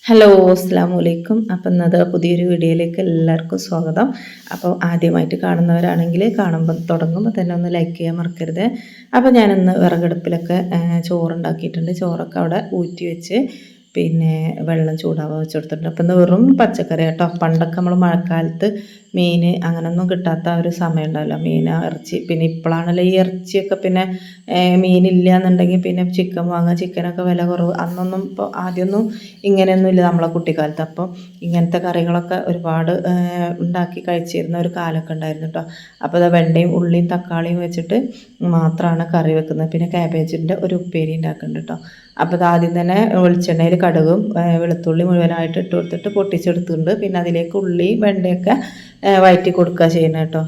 Hello അസ്സലാമു അലൈക്കും. അപ്പം ഇന്നത് പുതിയൊരു വീഡിയോയിലേക്ക് എല്ലാവർക്കും സ്വാഗതം. അപ്പോൾ ആദ്യമായിട്ട് കാണുന്നവരാണെങ്കിൽ തുടങ്ങുമ്പോൾ തന്നെ ഒന്ന് ലൈക്ക് ചെയ്യാൻ മറക്കരുത്. അപ്പോൾ ഞാനിന്ന് വിറകടുപ്പിലൊക്കെ ചോറുണ്ടാക്കിയിട്ടുണ്ട്. ചോറൊക്കെ അവിടെ ഊറ്റി വെച്ച് പിന്നെ വെള്ളം ചൂടാവാൻ വെച്ച് കൊടുത്തിട്ടുണ്ട്. അപ്പം ഇന്ന് വെറും പച്ചക്കറി കേട്ടോ. പണ്ടൊക്കെ നമ്മൾ മഴക്കാലത്ത് മീൻ അങ്ങനെയൊന്നും കിട്ടാത്ത ഒരു സമയം ഉണ്ടാവില്ല. മീൻ ഇറച്ചി പിന്നെ ഇപ്പോഴാണല്ലോ ഈ ഇറച്ചിയൊക്കെ പിന്നെ മീനില്ല എന്നുണ്ടെങ്കിൽ പിന്നെ ചിക്കൻ വാങ്ങുക. ചിക്കനൊക്കെ വില കുറവ്. അന്നൊന്നും ഇപ്പോൾ ആദ്യമൊന്നും ഇങ്ങനെയൊന്നും ഇല്ല നമ്മളെ കുട്ടിക്കാലത്ത്. അപ്പോൾ ഇങ്ങനത്തെ കറികളൊക്കെ ഒരുപാട് ഉണ്ടാക്കി കഴിച്ചിരുന്ന ഒരു കാലമൊക്കെ ഉണ്ടായിരുന്നു കേട്ടോ. അപ്പോൾ അത് വെണ്ടയും ഉള്ളിയും തക്കാളിയും വെച്ചിട്ട് മാത്രമാണ് കറി വെക്കുന്നത്. പിന്നെ ക്യാബേജിൻ്റെ ഒരു ഉപ്പേരി ഉണ്ടാക്കുന്നുണ്ട് കേട്ടോ. അപ്പോൾ അത് ആദ്യം തന്നെ വെളിച്ചെണ്ണയിൽ കടുകും വെളുത്തുള്ളി മുഴുവനായിട്ട് ഇട്ട് കൊടുത്തിട്ട് പൊട്ടിച്ചെടുത്തിട്ടുണ്ട്. പിന്നെ അതിലേക്ക് ഉള്ളി വെണ്ടയൊക്കെ വഴറ്റി കൊടുക്കുക ചെയ്യുന്നത് കേട്ടോ.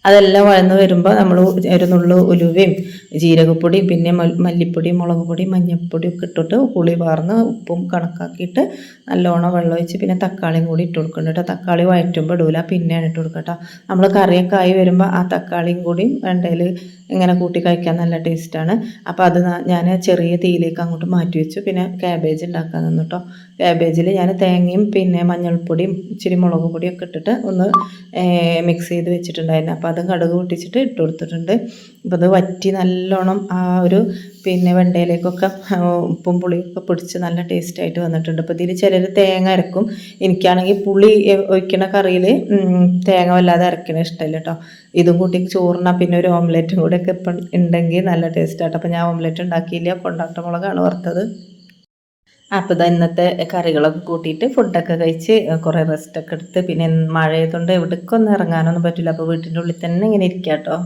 അതെല്ലാം വഴന്ന് വരുമ്പോൾ നമ്മൾ ഒരു നുള്ളു ഉലുവയും ജീരകപ്പൊടിയും പിന്നെ മല്ലിപ്പൊടിയും മുളക് പൊടിയും മഞ്ഞൾപ്പൊടിയും ഒക്കെ ഇട്ടിട്ട് പുളി പാർന്ന് ഉപ്പും കണക്കാക്കിയിട്ട് നല്ലോണം വെള്ളം ഒഴിച്ച് പിന്നെ തക്കാളിയും കൂടി ഇട്ട് കൊടുക്കുന്നുണ്ട് കേട്ടോ. തക്കാളി വഴറ്റുമ്പോൾ ഇടൂല, പിന്നെയാണ് ഇട്ട് കൊടുക്കുക കേട്ടോ. നമ്മൾ കറിയൊക്കെ ആയി വരുമ്പോൾ ആ തക്കാളിയും കൂടിയും വെണ്ടയിൽ ഇങ്ങനെ കൂട്ടി കഴിക്കാൻ നല്ല ടേസ്റ്റാണ്. അപ്പോൾ അത് ഞാൻ ചെറിയ തീയിലേക്ക് അങ്ങോട്ട് മാറ്റി വെച്ചു. പിന്നെ ക്യാബേജ് ഉണ്ടാക്കാൻ നിന്നു കേട്ടോ. ക്യാബേജിൽ ഞാൻ തേങ്ങയും പിന്നെ മഞ്ഞൾപ്പൊടിയും ഇച്ചിരി മുളക് പൊടിയൊക്കെ ഇട്ടിട്ട് ഒന്ന് മിക്സ് ചെയ്ത് വെച്ചിട്ടുണ്ടായിരുന്നു. അപ്പോൾ അത് കടുക് പൊട്ടിച്ചിട്ട് ഇട്ട് കൊടുത്തിട്ടുണ്ട്. അപ്പോൾ അത് വറ്റി നല്ലോണം ആ ഒരു പിന്നെ വെണ്ടയിലേക്കൊക്കെ ഉപ്പും പുളിയൊക്കെ പിടിച്ച് നല്ല ടേസ്റ്റായിട്ട് വന്നിട്ടുണ്ട്. അപ്പോൾ ഇതിൽ ചിലർ തേങ്ങ അരക്കും. എനിക്കാണെങ്കിൽ പുളി ഒഴിക്കണ കറിയിൽ തേങ്ങ വല്ലാതെ അരക്കണ ഇഷ്ടമല്ല കേട്ടോ. ഇതും കൂട്ടി ചോറിനാ പിന്നെ ഒരു ഓംലെറ്റും കൂടെ ഒക്കെ ഇപ്പം ഉണ്ടെങ്കിൽ നല്ല ടേസ്റ്റാട്ടോ. അപ്പോൾ ഞാൻ ഓംലെറ്റ് ഉണ്ടാക്കിയില്ല, കൊണ്ടാട്ട മുളകാണ് വറുത്തത്. അപ്പോൾ ഇതാ ഇന്നത്തെ കറികളൊക്കെ കൂട്ടിയിട്ട് ഫുഡൊക്കെ കഴിച്ച് കുറേ റെസ്റ്റൊക്കെ എടുത്ത് പിന്നെ മഴയതുകൊണ്ട് എവിടേക്കൊന്നും ഇറങ്ങാനൊന്നും പറ്റില്ല. അപ്പോൾ വീട്ടിൻ്റെ ഉള്ളിൽ തന്നെ ഇങ്ങനെ ഇരിക്കാം കേട്ടോ.